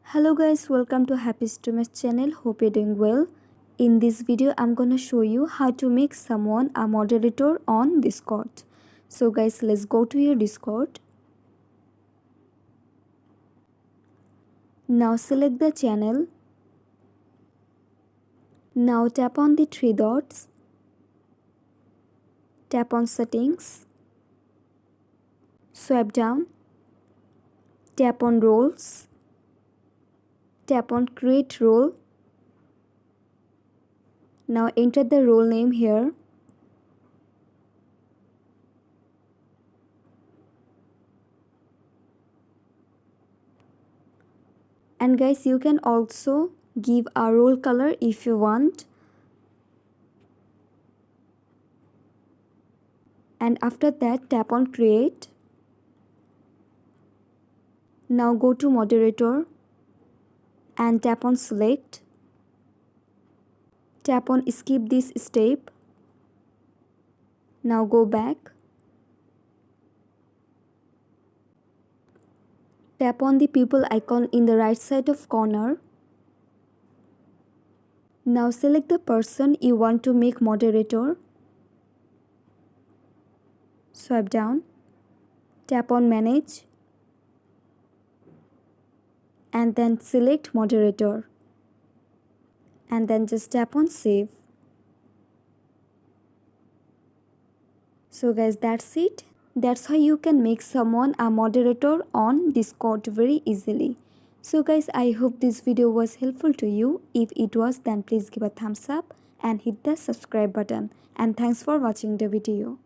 Hello guys, welcome to Happy Streamers channel. Hope you're doing well. In this video, I'm gonna show you how to make someone a moderator on Discord. So guys, let's go to your Discord. Now select the channel. Now tap on the three dots. Tap on settings. Swipe down. Tap on roles. Tap on create role. Now enter the role name here. And guys, you can also give a role color if you want. And after that, tap on create. Now go to moderator and tap on select. Tap on skip this step. Now go back. Tap on the people icon in the right side of corner. Now select the person you want to make moderator. Swipe down. Tap on manage. And then select moderator. And then just tap on save. So guys, that's it. That's how you can make someone a moderator on Discord very easily. So guys, I hope this video was helpful to you. If it was, then please give a thumbs up and hit the subscribe button. And thanks for watching the video.